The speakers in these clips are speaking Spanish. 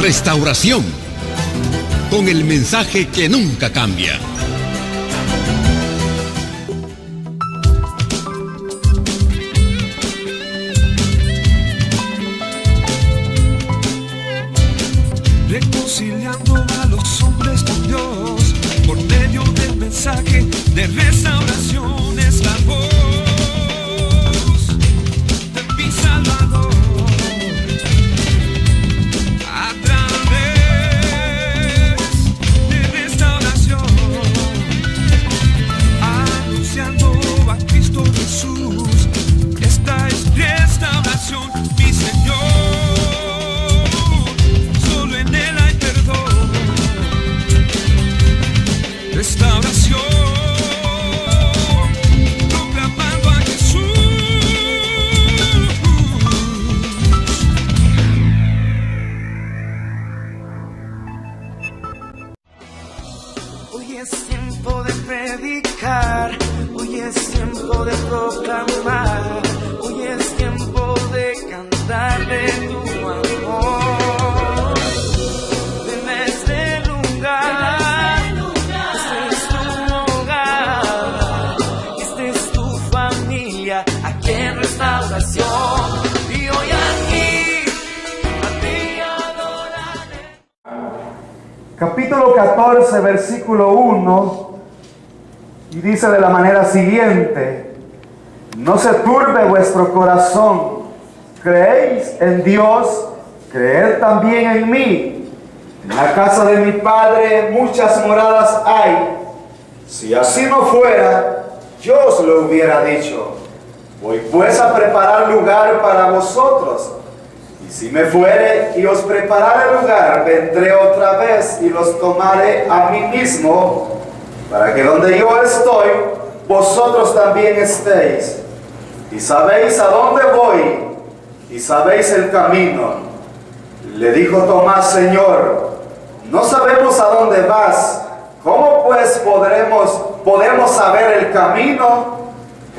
Restauración, con el mensaje que nunca cambia. Reconciliando a los hombres con Dios por medio del mensaje de restauración. Es la voz de mi Salvador a través de restauración, anunciando a Cristo Jesús. Esta es restauración, mi Señor. Restauración, proclamando a Jesús. Hoy es tiempo de predicar, hoy es tiempo de proclamar, hoy es tiempo de cantar de tu amor. Ven a este lugar. Aquí en restauración, y hoy aquí a ti adoraré. Capítulo 14, versículo 1, y dice de la manera siguiente: no se turbe vuestro corazón, creéis en Dios, creed también en mí. En la casa de mi Padre muchas moradas hay. Si así no fuera, yo os lo hubiera dicho. Voy pues a preparar lugar para vosotros. Y si me fuere y os preparare lugar, vendré otra vez y los tomaré a mí mismo, para que donde yo estoy, vosotros también estéis. Y sabéis a dónde voy, y sabéis el camino. Le dijo Tomás: Señor, no sabemos a dónde vas. ¿Cómo pues podemos saber el camino?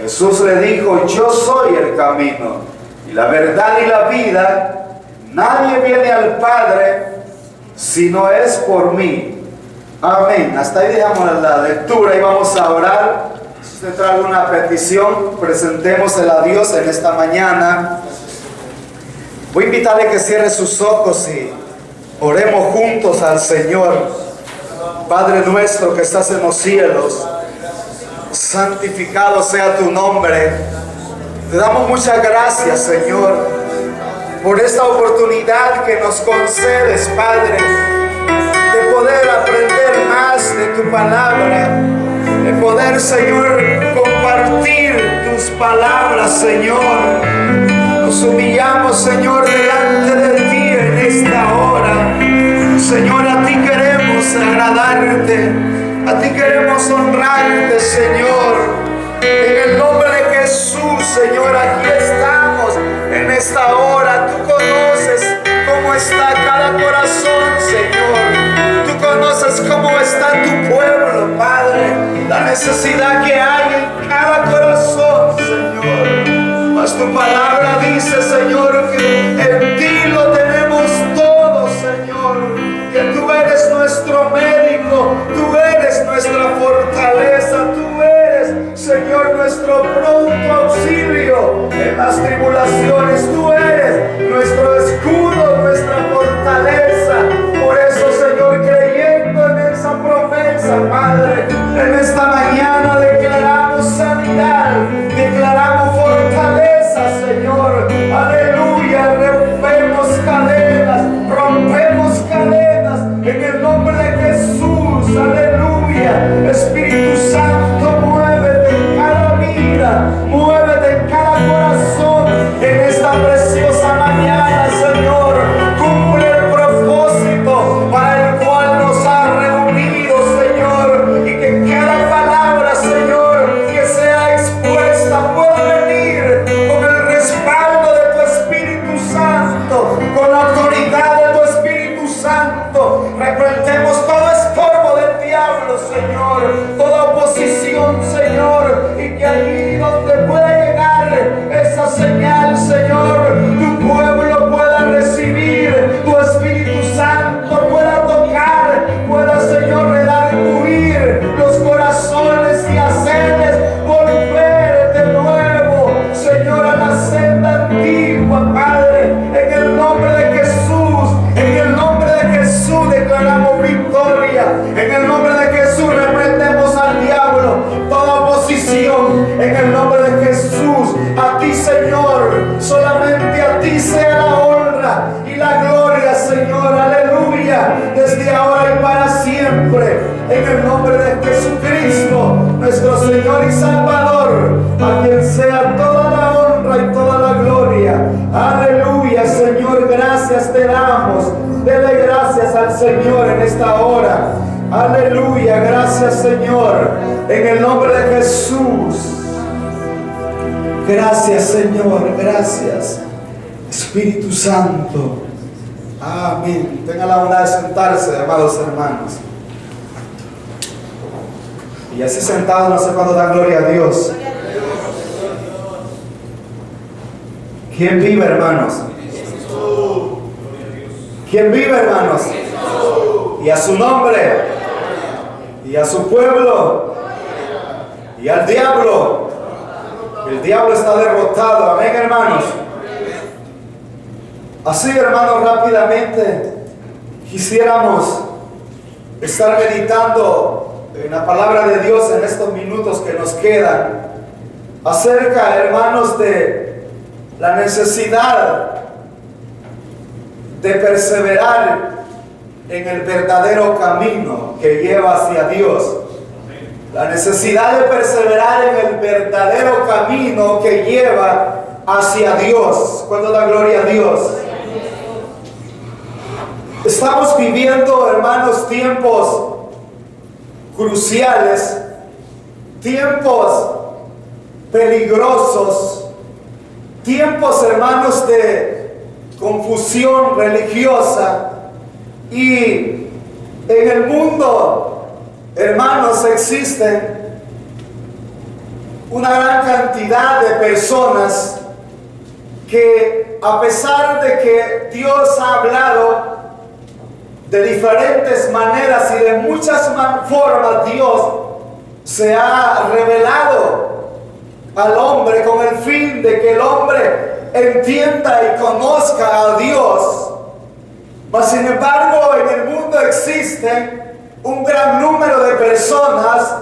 Jesús le dijo: yo soy el camino y la verdad y la vida. Nadie viene al Padre si no es por mí. Amén. Hasta ahí dejamos la lectura y vamos a orar. Si usted trae alguna petición, presentémosela a Dios en esta mañana. Voy a invitarle que cierre sus ojos y oremos juntos al Señor. Padre nuestro que estás en los cielos, santificado sea tu nombre. Te damos muchas gracias, Señor, por esta oportunidad que nos concedes, Padre, de poder aprender más de tu palabra, de poder, Señor, compartir tus palabras, Señor. Nos humillamos, Señor, delante de ti en esta hora. Señor, a ti queremos agradarte, a ti queremos honrarte, Señor. En el nombre de Jesús, Señor, aquí estamos en esta hora. Tú conoces cómo está cada corazón, Señor. Tú conoces cómo está tu pueblo, Padre. La necesidad que hay en cada corazón, Señor. Mas tu palabra dice, Señor, que en ti lo tenemos todo, Señor. Que tú eres nuestro médico, tú eres nuestra fortaleza, tú eres, Señor, nuestro pronto auxilio en las tribulaciones. Tú eres nuestro escudo, nuestra fortaleza. Por eso, Señor, creyendo en esa promesa, Padre, en esta mañana declaramos sanidad, declaramos fortaleza, Señor. Aleluya, rompemos cadenas en el nombre de Jesús. Aleluya. Espíritu Santo, muévete en cada vida, muévete en cada corazón en esta preciosa mañana, Señor. Cumple el propósito para el cual nos ha reunido, Señor, y que cada palabra, Señor, que sea expuesta pueda venir con el respaldo de tu Espíritu Santo, con la autoridad de tu Espíritu Santo. Reprendemos todo estorbo del diablo, Señor, toda oposición declaramos victoria. En el nombre de Jesús reprendemos al diablo, toda oposición. En el nombre de Jesús, a ti, Señor, solamente a ti sea la honra y la gloria, Señor, aleluya, desde ahora y para siempre. En el nombre de Jesucristo, nuestro Señor y Salvador, a quien sea toda la honra y toda la gloria. Aleluya, Señor, gracias te damos. Dele gracias al Señor en esta hora. Aleluya, gracias, Señor, en el nombre de Jesús. Gracias, Señor, gracias, Espíritu Santo. Amén. Tenga la bondad de sentarse, amados hermanos. Y así sentados, no sé cuándo dan gloria a Dios. ¿Quién vive, hermanos? ¿Quién vive, hermanos? Y a su nombre, y a su pueblo, y al diablo. El diablo está derrotado. Amén, hermanos. Así, hermanos, rápidamente quisiéramos estar meditando en la palabra de Dios en estos minutos que nos quedan, acerca, hermanos, de la necesidad de perseverar en el verdadero camino que lleva hacia Dios. La necesidad de perseverar en el verdadero camino que lleva hacia Dios. ¿Cuándo da gloria a Dios? Estamos viviendo, hermanos, tiempos cruciales, tiempos peligrosos, tiempos, hermanos, de confusión religiosa. Y en el mundo, hermanos, existen una gran cantidad de personas que, a pesar de que Dios ha hablado de diferentes maneras y de muchas formas, Dios se ha revelado al hombre con el fin de que el hombre entienda y conozca a Dios. Mas sin embargo, en el mundo existen un gran número de personas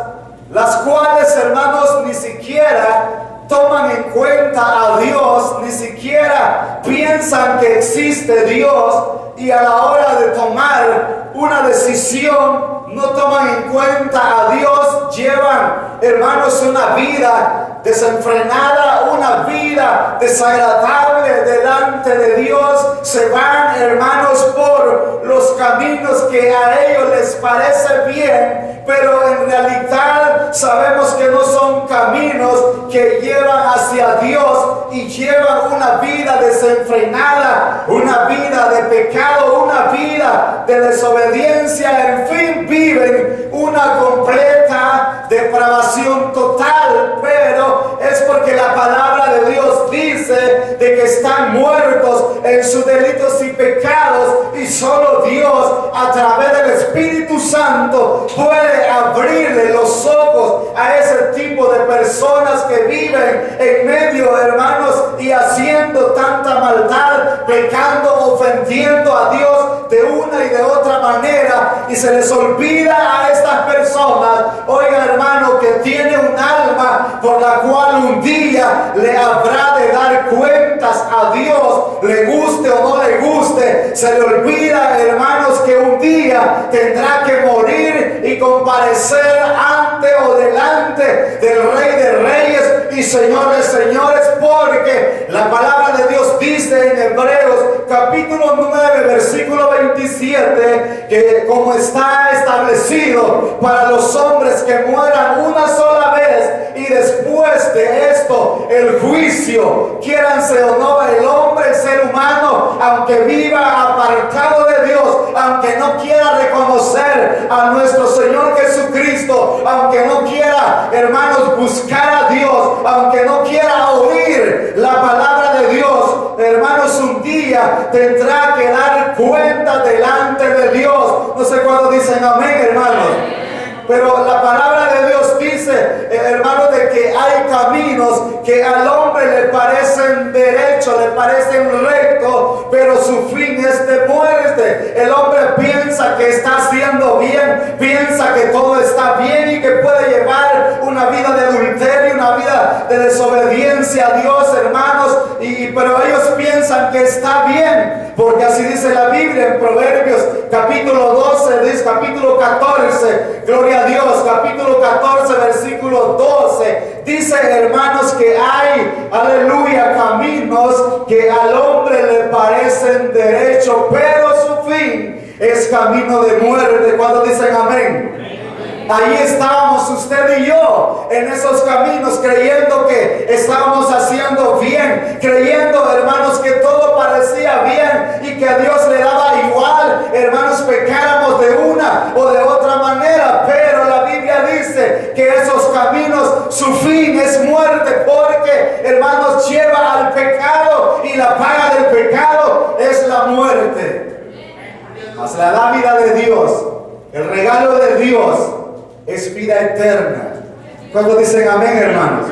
las cuales, hermanos, ni siquiera toman en cuenta a Dios, ni siquiera piensan que existe Dios, y a la hora de tomar una decisión no toman en cuenta a Dios. Llevan, hermanos, una vida desenfrenada, una vida desagradable delante de Dios. Se van, hermanos, por los caminos que a ellos les parece bien, pero en realidad sabemos que no son caminos que llevan hacia Dios, y llevan una vida desenfrenada, una vida de pecado, una vida de desobediencia. En fin, viven una completa depravación total, pero es porque la palabra de Dios dice de que están muertos en sus delitos y pecados, y solo Dios, a través del Espíritu Santo, puede abrirle los ojos a ese tipo de personas que viven en medio, hermanos, y haciendo tanta maldad, pecando, ofendiendo a Dios de una y de otra manera, y se les olvida a estas personas, oiga, hermano, que tiene un alma por la cual un día le habrá de dar cuentas a Dios, le guste o no le guste. Se le olvida, hermanos, que un día tendrá que morir y comparecer ante o delante del Rey de Reyes y Señor de Señores, porque la palabra de Dios dice en Hebreos capítulo 9 versículo 27 que como está establecido para los hombres que mueran una sola vez y después de esto el juicio, quiéranse o no, el hombre, el ser humano, aunque viva apartado de Dios, aunque no quiera reconocer a nuestro Señor Jesucristo, aunque no quiera, hermanos, buscar a Dios, aunque no quiera oír la palabra de Dios, hermanos, un día tendrá que dar cuenta delante de Dios. No sé cuándo dicen amén, hermanos. Pero la palabra de Dios dice, hermanos, de que hay caminos que al hombre le parecen derechos, le parecen rectos, pero su fin es de muerte. El hombre piensa que está haciendo bien, piensa que todo está bien y que puede llevar una vida de adulterio, una vida de desobediencia a Dios, hermanos, pero ellos piensan que está bien, porque así dice la Biblia en Proverbios capítulo 12, dice, capítulo 14, gloria a Dios, capítulo 14, versículo 12, dice, hermanos, que hay, aleluya, caminos que al hombre le parecen derecho, pero su fin es camino de muerte. Cuando dicen amén. Ahí estábamos usted y yo en esos caminos, creyendo que estábamos haciendo bien, creyendo, hermanos, que todo parecía bien y que a Dios le daba igual, hermanos, pecáramos de una o de otra manera, pero la Biblia dice que esos caminos, su fin es muerte, porque, hermanos, lleva al pecado y la paga del pecado es la muerte. Mas la dádiva de Dios, el regalo de Dios, es vida eterna. Cuando dicen amén, hermanos.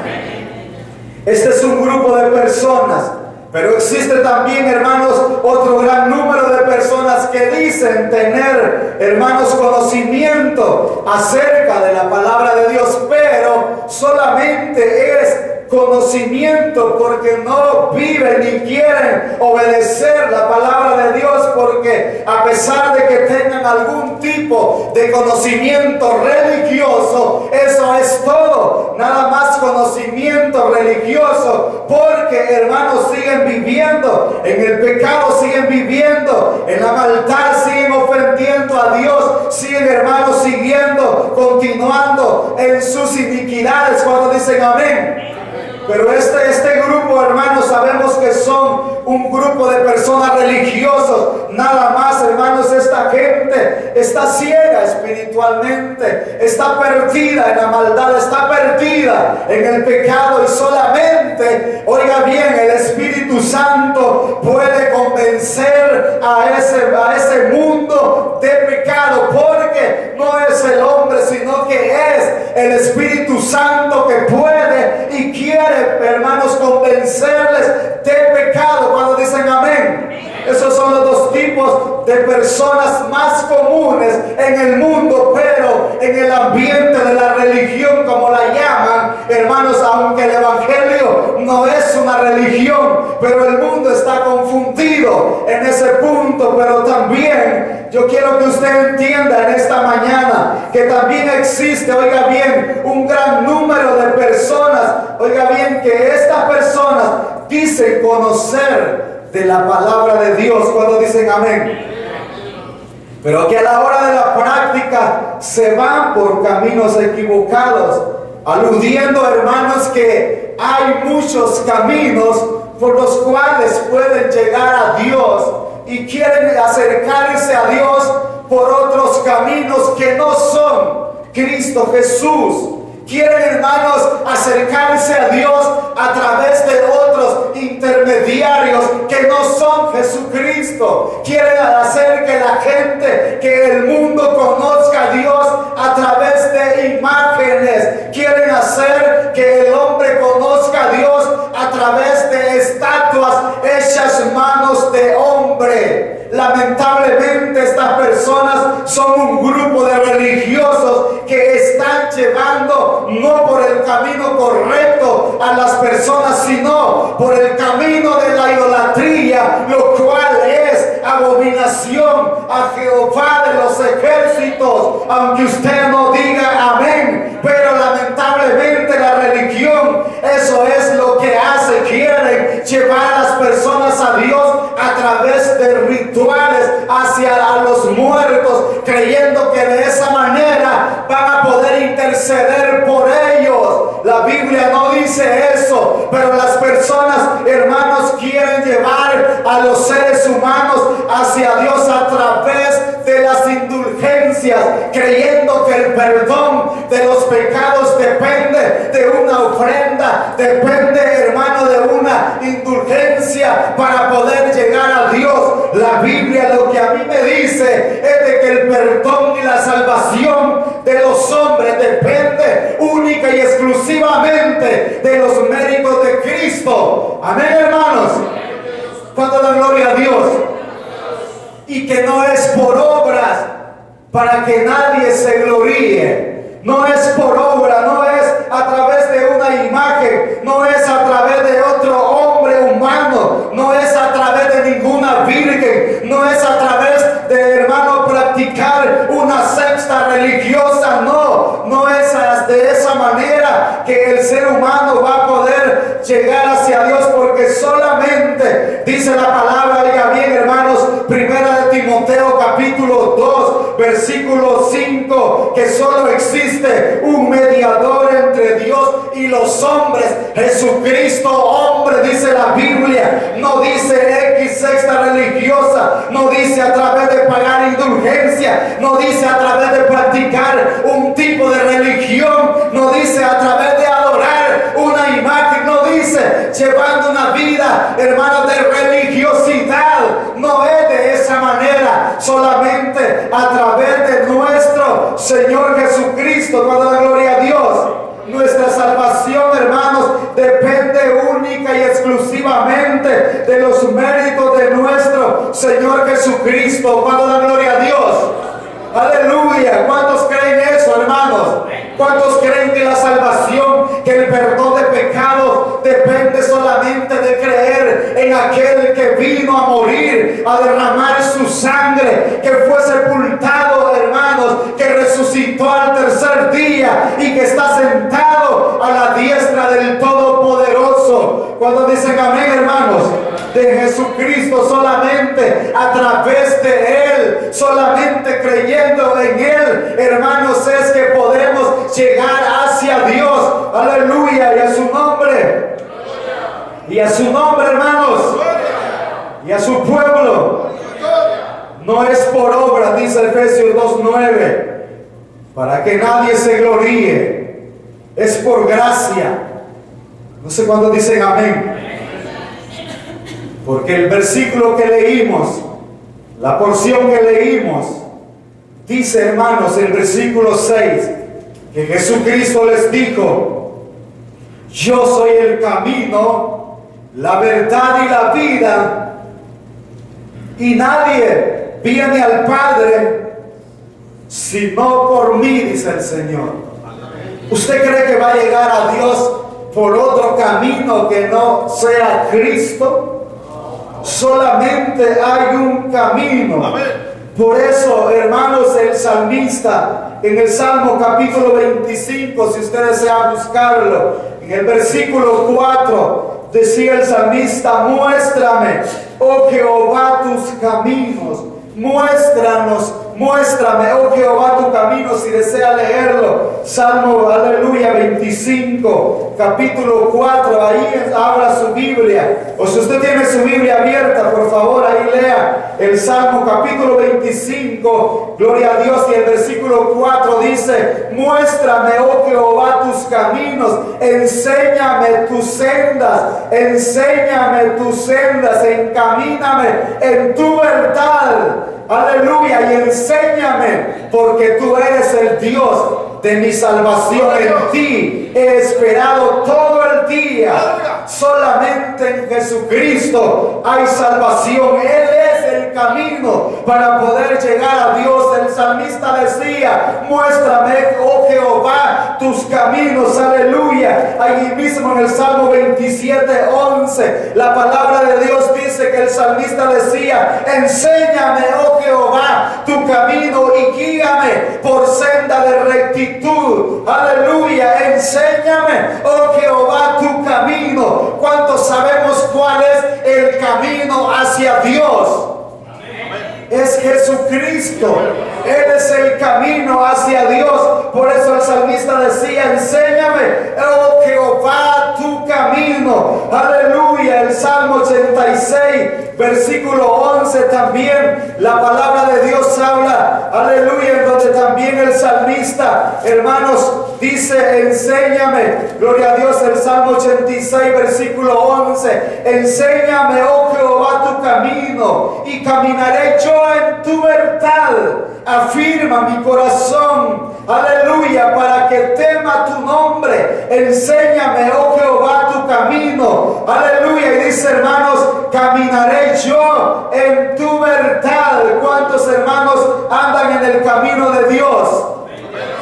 Este es un grupo de personas, pero existe también, hermanos, otro gran número de personas que dicen tener, hermanos, conocimiento acerca de la palabra de Dios, pero solamente es conocimiento, porque no viven ni quieren obedecer la palabra de Dios, porque a pesar de que tengan algún tipo de conocimiento religioso, eso es todo, nada más conocimiento religioso, porque, hermanos, siguen viviendo en el pecado, siguen viviendo en la maldad, siguen ofendiendo a Dios, siguen, hermanos, siguiendo, continuando en sus iniquidades. Cuando dicen amén. Pero este grupo, hermanos, sabemos que son un grupo de personas religiosos. Nada más, hermanos, esta gente está ciega espiritualmente, está perdida en la maldad, está perdida en el pecado, y solamente, oiga bien, el Espíritu Santo puede convencer a ese mundo de pecado, porque no es el hombre, sino que es el Espíritu Santo que puede y quiere, hermanos, convencerles de pecado. Cuando dicen amén. Esos son los dos tipos de personas más comunes en el mundo, pero en el ambiente de la religión, como la llaman, hermanos, aunque el evangelio no es una religión, pero el mundo está confundido en ese punto. Pero también yo quiero que usted entienda en esta mañana que también existe, oiga bien, un gran número de personas, oiga bien, que estas personas dicen conocer de la palabra de Dios. Cuando dicen amén. Pero que a la hora de la práctica se van por caminos equivocados, aludiendo, hermanos, que hay muchos caminos por los cuales pueden llegar a Dios, y quieren acercarse a Dios por otros caminos que no son Cristo Jesús. Quieren, hermanos, acercarse a Dios a través de otros intermediarios que no son Jesucristo. Quieren hacer que la gente, que el mundo conozca a Dios a través de imágenes. Quieren hacer que el hombre conozca a Dios a través de estatuas hechas manos de hombre. Lamentablemente estas personas son un grupo de religiosos que están llevando no por el camino correcto a las personas, sino por el camino de la idolatría, lo cual es abominación a Jehová de los ejércitos, aunque usted no diga amén. Pero lamentablemente la religión, eso es lo que hace. Quieren llevar a las personas a Dios a través de rituales hacia a los muertos, creyendo que de esa manera van a poder interceder por ellos. La Biblia no dice eso, pero las personas, hermanos, quieren llevar a los seres humanos hacia Dios a través de las indulgencias, creyendo que el perdón de los pecados depende de una ofrenda, depende, hermano, de una indulgencia para poder llegar a Dios. La Biblia lo que a mí me dice es de que el perdón y la salvación de los hombres depende única y exclusivamente de los méritos de Cristo. Amén, hermanos. Cuando ¿Cuánto da gloria a Dios? Y que no es por obras para que nadie se gloríe. No es por obra, no es a través de una imagen, no es a través de otro hombre humano, no es a través de ninguna virgen, no es a través de, hermano, practicar una secta religiosa, no es de esa manera que el ser humano va a poder llegar hacia Dios, porque solamente dice la palabra, oiga bien, hermanos, primera de Timoteo capítulo 2 versículo 5, que solo existe un mediador entre Dios y los hombres, Jesucristo hombre, dice la Biblia. No dice X secta religiosa, no dice a través de pagar indulgencia, no dice a través de practicar un tipo de religión, no dice a través de adorar una imagen, no dice llevando una vida, hermano, de religiosidad. No es de esa manera, solamente a través de nuestro Señor Jesucristo. Cuando la gloria a Dios, nuestra salvación, hermanos, depende única y exclusivamente de los méritos de nuestro Señor Jesucristo. Cuando la gloria a Dios. Aleluya. ¿Cuántos creen eso, hermanos? ¿Cuántos creen que la salvación, que el perdón de pecados depende solamente de creer en aquel que vino a morir, a derramar su sangre, que fue sepultado, hermanos, que resucitó al tercer día y que está sentado a la diestra del Todopoderoso? Cuando dicen amén, hermanos, de Jesucristo, solamente a través de Él, solamente creyendo en Él, hermanos, es que podemos llegar hacia Dios. Aleluya. Y a su nombre, y a su nombre, hermanos, y a su pueblo. No es por obra, dice Efesios 2:9, para que nadie se gloríe, es por gracia. No sé cuándo dicen amén. Porque el versículo que leímos, la porción que leímos, dice, hermanos, el versículo 6, que Jesucristo les dijo: yo soy el camino, la verdad y la vida, y nadie viene al Padre sino por mí, dice el Señor. ¿Usted cree que va a llegar a Dios por otro camino que no sea Cristo? Solamente hay un camino. Por eso, hermanos, el salmista en el Salmo capítulo 25, si usted desea buscarlo, en el versículo 4, decía el salmista: muéstrame, oh Jehová, tus caminos. Muéstrame, oh Jehová, tu camino. Si desea leerlo, Salmo, aleluya, 25, capítulo 4, ahí habla su Biblia. O si usted tiene su Biblia abierta, por favor, ahí lea el Salmo capítulo 25, gloria a Dios, y el versículo 4 dice: muéstrame, oh Jehová, tus caminos, enséñame tus sendas, encamíname en tu verdad. Aleluya. Y enséñame, porque tú eres el Dios de mi salvación. En ti he esperado todo el día. Solamente en Jesucristo hay salvación. Él es el camino para poder llegar a Dios. El salmista decía: muéstrame, oh Jehová, tus caminos. Aleluya. Allí mismo en el Salmo 27:11, la palabra de Dios dice que el salmista decía: enséñame, oh Jehová, tu camino, y guíame por senda de rectitud. Aleluya. Enséñame, oh Jehová, tu camino. ¿Cuántos sabemos cuál es el camino hacia Dios? Es Jesucristo. Él es el camino hacia Dios. Por eso el salmista decía: enséñame, oh Jehová, tu camino. Aleluya. El Salmo 86, versículo 11 también, la palabra de Dios habla, aleluya, en donde también el salmista, hermanos, dice: enséñame, gloria a Dios. El Salmo 86, versículo 11, enséñame, oh Jehová, tu camino, y caminaré yo en tu verdad. Afirma mi corazón, aleluya, para que tema tu nombre. Enséñame, oh Jehová, tu camino, aleluya. Y dice, hermanos, caminaré yo en tu verdad. ¿Cuántos hermanos andan en el camino de Dios?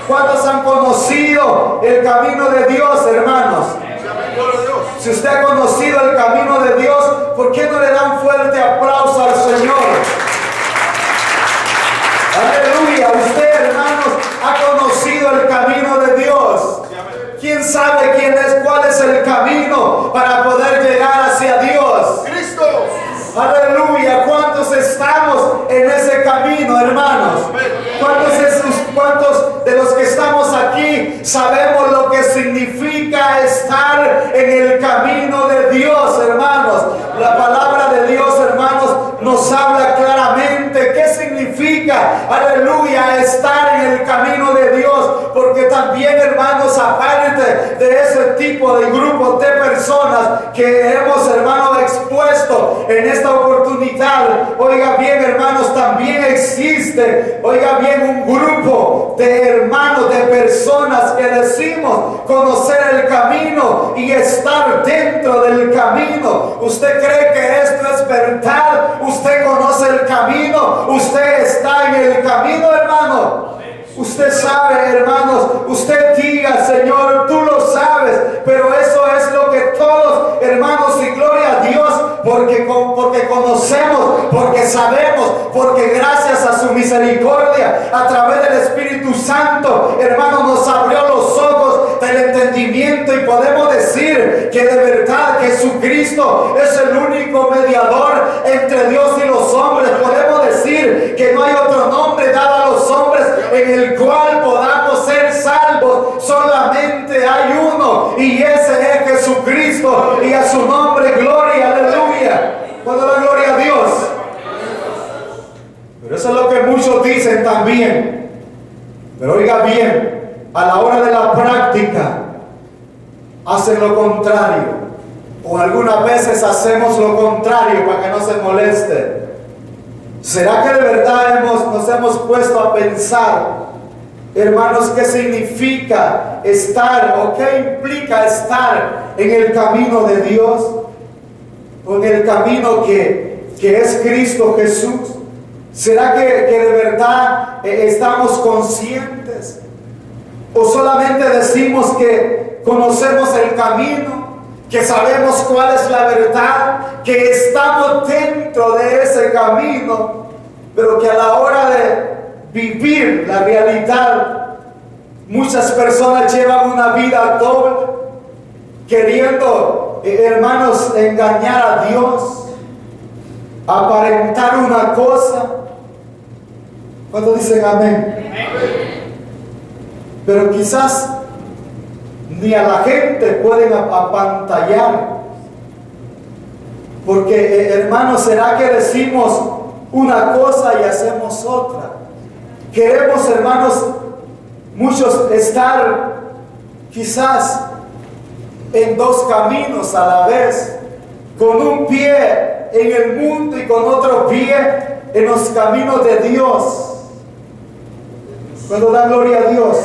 ¿Cuántos han conocido el camino de Dios, hermanos? Si usted ha conocido el camino de Dios, ¿por qué no le dan fuerte aplauso al Señor? Aleluya. Usted, hermanos, ha conocido el camino de Dios. ¿Quién sabe cuál es el camino para poder llegar hacia Dios? Cristo. Aleluya. ¿Cuántos estamos en ese camino, hermanos? ¿Cuántos de los que estamos aquí sabemos lo que significa estar en el camino de Dios, hermanos? La palabra de Dios, hermanos, nos habla claramente qué significa, aleluya, estar en el camino de Dios, porque también, hermanos, aparte de ese tipo de grupos de personas que hemos, hermanos, expuesto en esta oportunidad, oiga bien, hermanos, también existe, oiga bien, un grupo de hermanos, de personas que decimos conocer el camino y estar dentro del camino. ¿Usted cree que esto es verdad? ¿Usted conoce el camino? ¿Usted está en el camino, hermano? Usted sabe, hermanos, usted diga, Señor, tú lo sabes, pero eso es lo que todos, hermanos, y gloria a Dios, porque conocemos, porque sabemos, porque gracias a su misericordia, a través del Espíritu Santo, hermanos, nos abrió los ojos del entendimiento y podemos decir que de verdad Jesucristo es el único mediador entre Dios y los hombres. Podemos decir que no hay otro nombre dado a los hombres en el cual podamos ser salvos. Solamente hay uno, y ese es Jesucristo, y a su nombre gloria, aleluya. Cuando la gloria a Dios. Pero eso es lo que muchos dicen también. Pero oiga bien, a la hora de la práctica hacen lo contrario, o algunas veces hacemos lo contrario para que no se moleste. ¿Será que de verdad nos hemos puesto a pensar, hermanos, qué significa estar o qué implica estar en el camino de Dios, o en el camino que es Cristo Jesús? ¿Será que de verdad estamos conscientes? ¿O solamente decimos que conocemos el camino, que sabemos cuál es la verdad, que estamos dentro de ese camino, pero que a la hora de vivir la realidad, muchas personas llevan una vida doble, queriendo, hermanos, engañar a Dios, aparentar una cosa? ¿Cuántos dicen amén? Pero quizás ni a la gente pueden apantallar, porque, hermanos, ¿será que decimos una cosa y hacemos otra? Queremos, hermanos, muchos estar quizás en dos caminos a la vez, con un pie en el mundo y con otro pie en los caminos de Dios. Cuando da gloria a Dios.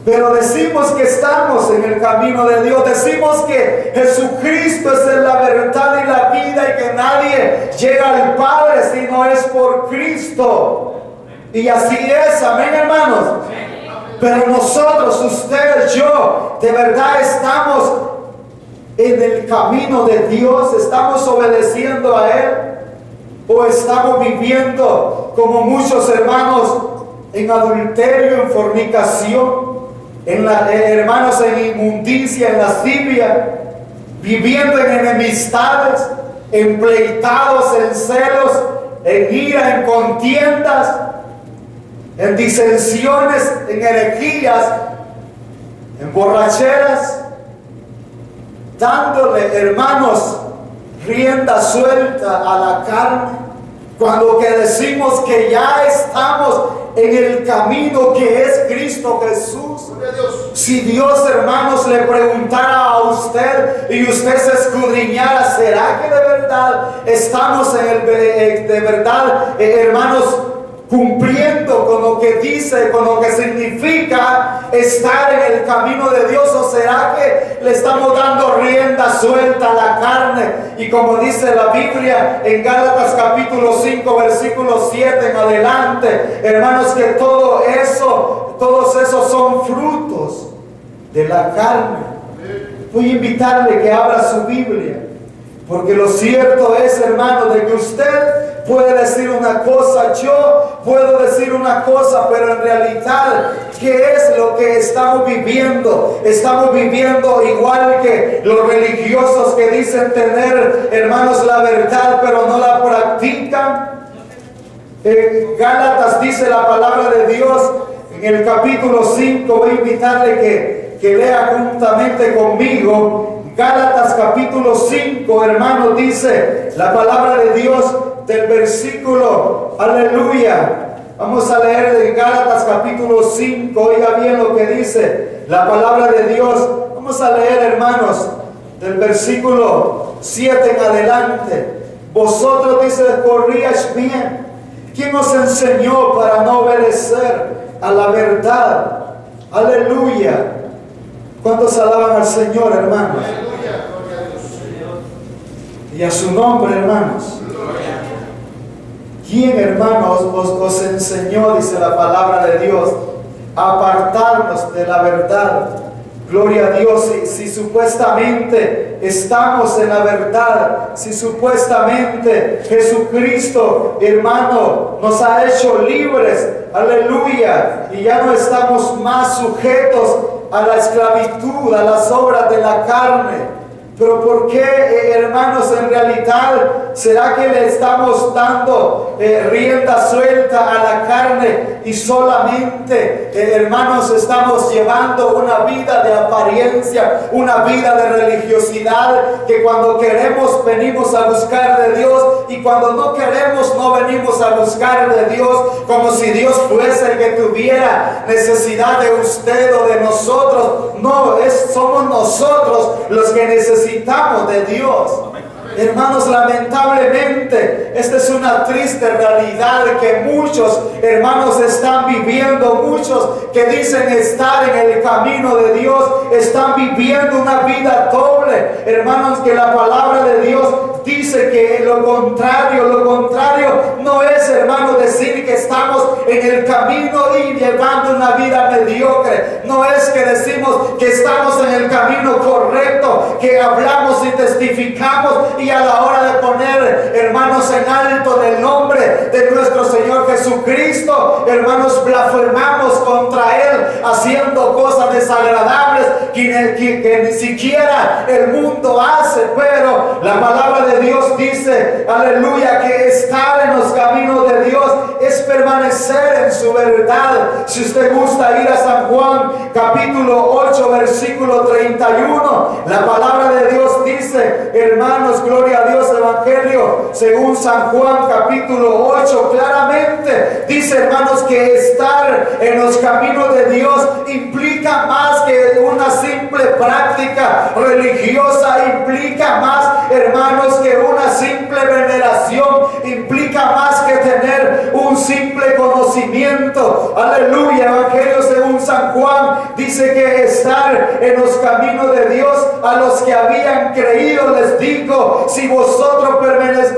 Pero decimos que estamos en el camino de Dios. Decimos que Jesucristo es la verdad y la vida, y que nadie llega al Padre si no es por Cristo. Y así es, amén, hermanos. Pero nosotros, ustedes, yo, de verdad estamos en el camino de Dios. ¿Estamos obedeciendo a Él? ¿O estamos viviendo como muchos hermanos en adulterio, en fornicación, hermanos, en inmundicia, en lascivia, viviendo en enemistades, en pleitados, en celos, en ira, en contiendas, en disensiones, en herejías, en borracheras, dándole, hermanos, rienda suelta a la carne, cuando que decimos que ya estamos en el camino que es Cristo Jesús? Si Dios, hermanos, le preguntara a usted y usted se escudriñara, ¿será que de verdad estamos de verdad, hermanos, cumpliendo con lo que dice, con lo que significa estar en el camino de Dios? ¿O será que le estamos dando rienda suelta a la carne Y como dice la Biblia en Gálatas capítulo 5, versículo 7 en adelante, hermanos, que todos esos son frutos de la carne. Voy a invitarle que abra su Biblia, porque lo cierto es, hermano, de que usted puede decir una cosa, yo puedo decir una cosa, pero en realidad, ¿qué es lo que estamos viviendo? Estamos viviendo igual que los religiosos que dicen tener, hermanos, la verdad, pero no la practican. En Gálatas dice la palabra de Dios, en el capítulo 5, voy a invitarle que lea juntamente conmigo. Gálatas capítulo 5, hermano, dice la palabra de Dios del versículo, aleluya. Vamos a leer de Gálatas capítulo 5, oiga bien lo que dice la palabra de Dios. Vamos a leer, hermanos, del versículo 7 en adelante. Vosotros, dice, corríais bien. ¿Quién os enseñó para no obedecer a la verdad? Aleluya. ¿Cuántos alaban al Señor, hermanos? Y a su nombre, hermanos. ¿Quién, hermanos, os enseñó, dice la palabra de Dios, a apartarnos de la verdad? Gloria a Dios. Si supuestamente estamos en la verdad, si supuestamente Jesucristo, hermano, nos ha hecho libres, aleluya, y ya no estamos más sujetos a la esclavitud, a las obras de la carne. Pero ¿por qué, hermanos, en realidad será que le estamos dando rienda suelta a la carne y solamente, hermanos, estamos llevando una vida de apariencia, una vida de religiosidad, que cuando queremos venimos a buscar de Dios y cuando no queremos no venimos a buscar de Dios, como si Dios fuese el que tuviera necesidad de usted o de nosotros? No, somos nosotros los que necesitamos de Dios. Hermanos, lamentablemente, esta es una triste realidad que muchos hermanos están viviendo. Muchos que dicen estar en el camino de Dios están viviendo una vida doble. Hermanos, que la palabra de Dios dice que lo contrario no es, hermano, decir que estamos en el camino y llevando una vida mediocre. No es que decimos que estamos en el camino correcto, que hablamos y testificamos y a la hora de poner, hermanos, en alto el nombre de nuestro Señor Jesucristo, hermanos, blasfemamos contra Él, haciendo cosas desagradables que ni siquiera el mundo hace. Pero la palabra de Dios dice, aleluya, que estar en los caminos de Dios es permanecer en su verdad. Si usted gusta ir a San Juan capítulo 8 versículo 31, la palabra de Dios dice, hermanos, gloria a Dios, evangelio según San Juan capítulo 8, claramente dice, hermanos, que estar en los caminos de Dios implica más que una simple práctica religiosa, implica más, hermanos, que una simple veneración, implica más que tener un simple conocimiento. Aleluya. Evangelio según San Juan dice que estar en los caminos de Dios, a los que habían creído les digo, si vosotros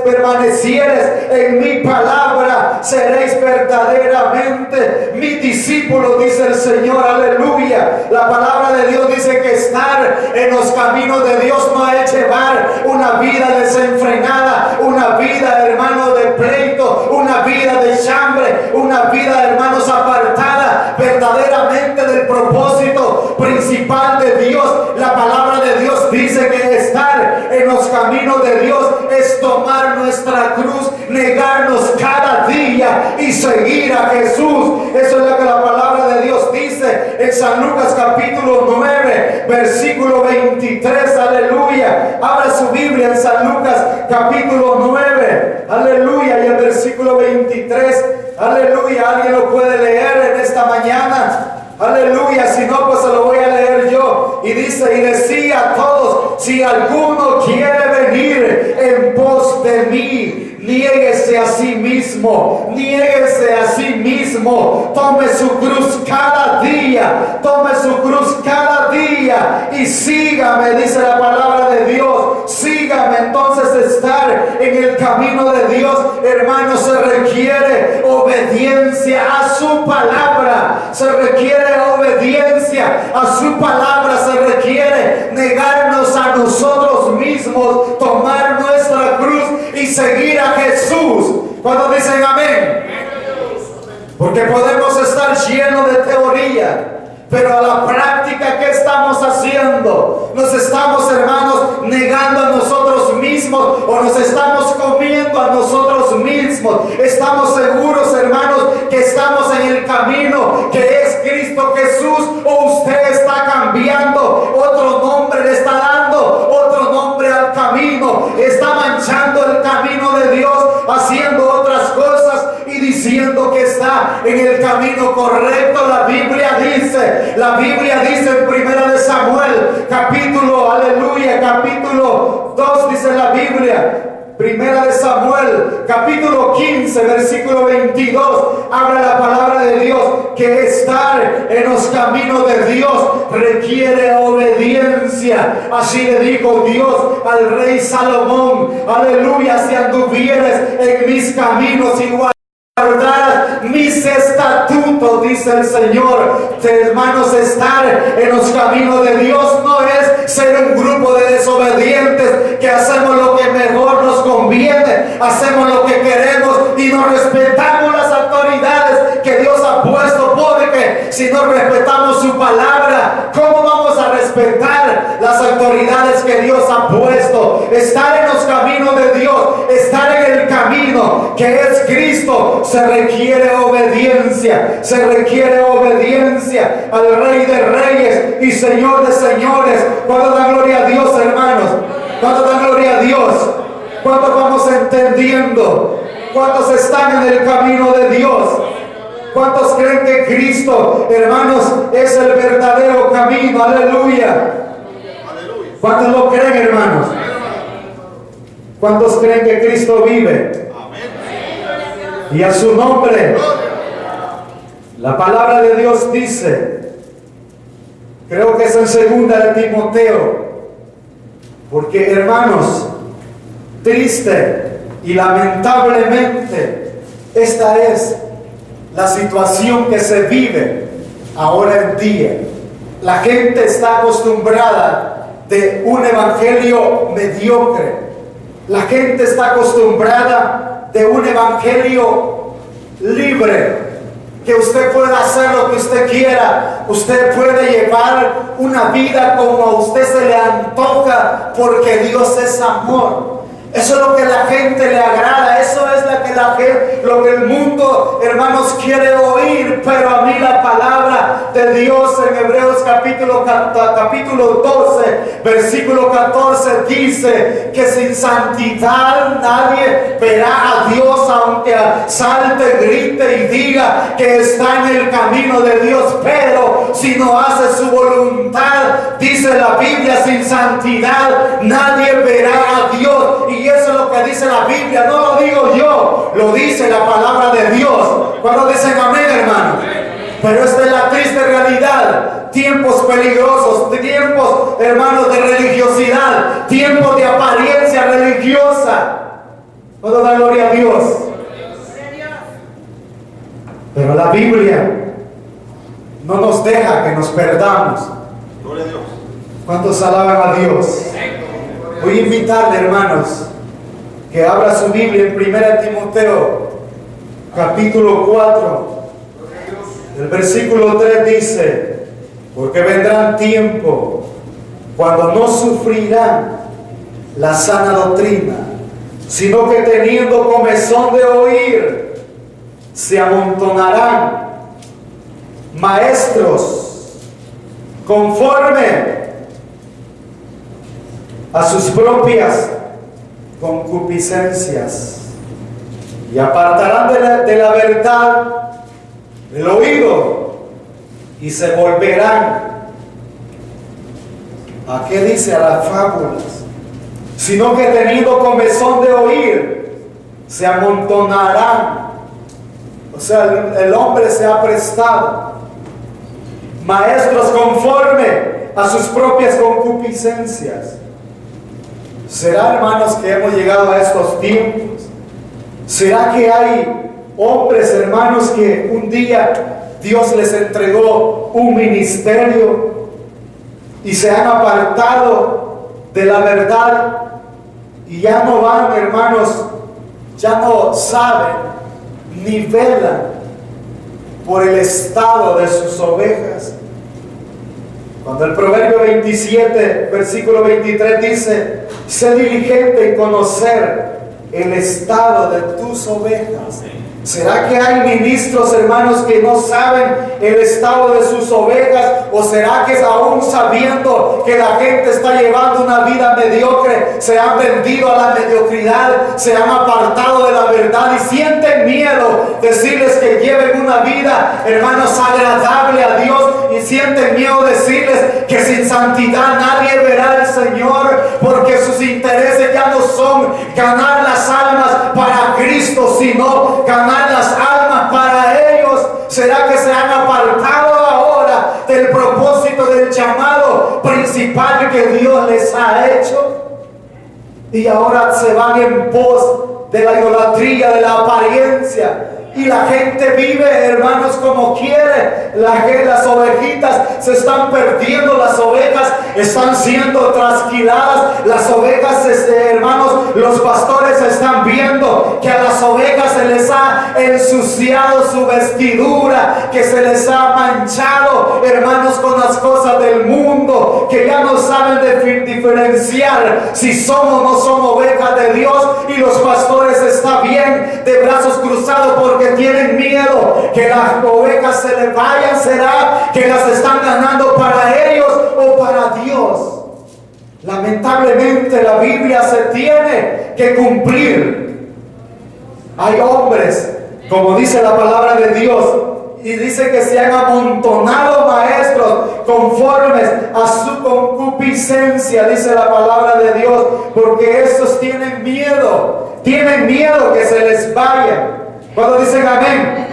permanecieres en mi palabra, seréis verdaderamente mis discípulos, dice el Señor. Aleluya. La palabra de Dios dice que estar en los caminos de Dios no es llevar una vida desenfrenada, una vida, hermano, de pleito, una vida de chambre, una vida, hermanos, apartada verdaderamente del propósito principal de Dios. La palabra de Dios dice que estar en los caminos de Dios es tomar nuestra cruz, negarnos cada día y seguir a Jesús. Eso es lo que la palabra de Dios dice en San Lucas capítulo 9 versículo 23. Aleluya. Abra su Biblia en San Lucas capítulo 9, aleluya, y el versículo 23. Aleluya. ¿Alguien lo puede leer en esta mañana? Aleluya. Si no, pues se lo voy a leer yo. Y dice, y decía a todos, si alguno quiere venir en pos de de mí, niéguese a sí mismo, niéguese a sí mismo, tome su cruz cada día, tome su cruz cada día y sígame, dice la palabra de Dios, sígame. Entonces estar en el camino de Dios, hermanos, se requiere obediencia a su palabra, se requiere obediencia a su palabra, se requiere negarnos a nosotros mismos, tomar nuestra cruz y seguir a Jesús. ¿Cuántos dicen amén? Porque podemos estar llenos de teoría, pero a la práctica, ¿qué estamos haciendo? Nos estamos, hermanos, negando a nosotros mismos, o nos estamos comiendo a nosotros mismos. Estamos seguros, hermanos, que estamos en el camino que es Cristo Jesús, o usted está cambiando, otro nombre le está dando, otro nombre al camino, está manchando el camino de Dios, haciendo otras cosas y diciendo que está en el camino correcto. La Biblia dice en 1 de Samuel, capítulo 2, dice la Biblia, 1 de Samuel, capítulo 15, versículo 22, habla la palabra de Dios, que estar en los caminos de Dios requiere obediencia. Así le dijo Dios al rey Salomón, aleluya, si anduvieres en mis caminos igual, guardar mis estatutos, dice el Señor. Hermanos, estar en los caminos de Dios no es ser un grupo de desobedientes que hacemos lo que mejor nos conviene, hacemos lo que queremos y no respetamos las autoridades que Dios ha puesto, porque si no respetamos su palabra, ¿cómo vamos a respetar las autoridades que Dios ha puesto? Estar en los caminos de Dios, estar en el camino que es Cristo, se requiere obediencia, se requiere obediencia al Rey de Reyes y Señor de Señores. ¿Cuánto da gloria a Dios, hermanos? ¿Cuánto da gloria a Dios? ¿Cuántos vamos entendiendo? ¿Cuántos están en el camino de Dios? ¿Cuántos creen que Cristo, hermanos, es el verdadero camino? Aleluya. ¿Cuántos lo creen, hermanos? ¿Cuántos creen que Cristo vive? Y a su nombre, la palabra de Dios dice, creo que es en 2 de Timoteo, porque, hermanos, triste y lamentablemente esta es la situación que se vive ahora en día. La gente está acostumbrada de un evangelio mediocre. La gente está acostumbrada de un evangelio libre, que usted puede hacer lo que usted quiera, usted puede llevar una vida como a usted se le antoja, porque Dios es amor. Eso es lo que la gente le agrada, eso es lo que el mundo, hermanos, quiere oír. Pero a mí la palabra de Dios en Hebreos capítulo 12, versículo 14 dice que sin santidad nadie verá a Dios, aunque salte, grite y diga que está en el camino de Dios. Pero si no hace su voluntad, dice la Biblia, sin santidad nadie verá a Dios. Y eso es lo que dice la Biblia, no lo digo yo, lo dice la palabra de Dios. Cuando dicen amén, hermano. Pero esta es la triste realidad. Tiempos peligrosos, tiempos, hermanos, de religiosidad, tiempos de apariencia religiosa. Cuando da gloria a Dios. Pero la Biblia no nos deja que nos perdamos. Gloria a Dios. ¿Cuántos alaban a Dios? Voy a invitarle, hermanos, que abra su Biblia en 1 Timoteo, capítulo 4. El versículo 3 dice: porque vendrán tiempos cuando no sufrirán la sana doctrina, sino que teniendo comezón de oír, se amontonarán maestros conforme a sus propias concupiscencias, y apartarán de la verdad el oído, y se volverán ¿a qué dice? A las fábulas. Sino que teniendo comezón de oír, se amontonarán. O sea, el hombre se ha prestado. Maestros conforme a sus propias concupiscencias. ¿Será, hermanos, que hemos llegado a estos tiempos? ¿Será que hay hombres, hermanos, que un día Dios les entregó un ministerio y se han apartado de la verdad y ya no van, hermanos, ya no saben ni velan por el estado de sus ovejas? Cuando el Proverbio 27, versículo 23 dice: sé diligente en conocer el estado de tus ovejas. ¿Será que hay ministros, hermanos, que no saben el estado de sus ovejas? ¿O será que aún sabiendo que la gente está llevando una vida mediocre, se han vendido a la mediocridad, se han apartado de la verdad y sienten miedo decirles que lleven una vida, hermanos, agradable a Dios, y sienten miedo decirles que sin santidad nadie verá al Señor, porque sus intereses ya no son ganar las almas para Cristo, sino ganar las almas para ellos? ¿Será que se han apartado ahora del propósito del llamado principal que Dios les ha hecho? Y ahora se van en pos de la idolatría, de la apariencia. Y la gente vive, hermanos, como quiere. Las ovejitas se están perdiendo, las ovejas están siendo trasquiladas, las ovejas, hermanos, los pastores están viendo que a las ovejas se les ha ensuciado su vestidura, que se les ha manchado, hermanos, con las cosas del mundo, que ya no saben diferenciar si somos o no somos ovejas de Dios, y los pastores están bien de brazos cruzados porque tienen miedo que las ovejas se les vayan. ¿Será que las están ganando para ellos o para Dios? Lamentablemente la Biblia se tiene que cumplir. Hay hombres, como dice la palabra de Dios, y dice que se han amontonado maestros conformes a su concupiscencia, dice la palabra de Dios, porque estos tienen miedo que se les vaya. ¿Cuándo dicen amén?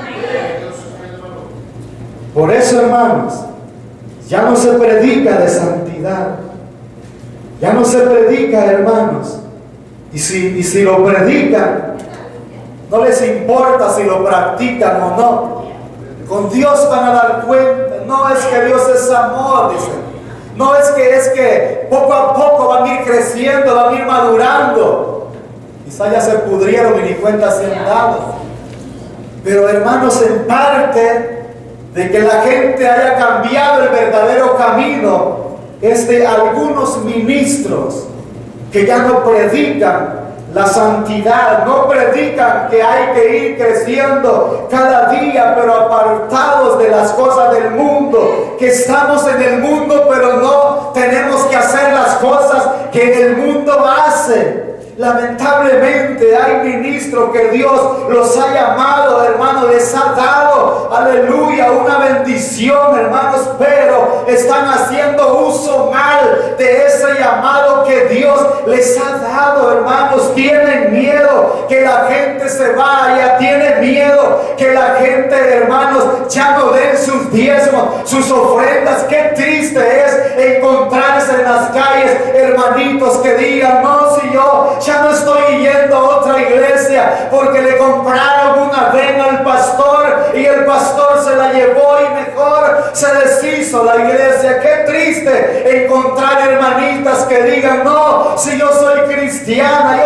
Por eso, hermanos, ya no se predica de santidad. Ya no se predica, hermanos. Y si lo predican, no les importa si lo practican o no. Con Dios van a dar cuenta. No es que Dios es amor, dicen. No es que poco a poco van a ir creciendo, van a ir madurando. Quizá ya se pudrieron y ni cuenta se han dado. Pero, hermanos, en parte de que la gente haya cambiado el verdadero camino es de algunos ministros que ya no predican la santidad, no predican que hay que ir creciendo cada día, pero apartados de las cosas del mundo, que estamos en el mundo, pero no tenemos que hacer las cosas que el mundo hace. Lamentablemente hay ministros que Dios los ha llamado, hermanos, les ha dado, aleluya, una bendición, hermanos, pero están haciendo uso mal de ese llamado que Dios les ha dado, hermanos. Tienen miedo que la gente se vaya, tienen miedo que la gente, hermanos, ya no den sus diezmos, sus ofrendas. Qué triste es encontrarse en las calles hermanitos que digan: no, si yo ya no estoy yendo a otra iglesia porque le compraron una avena al pastor y el pastor se la llevó y mejor se deshizo la iglesia. Qué triste encontrar hermanitas que digan: no, si yo soy cristiana,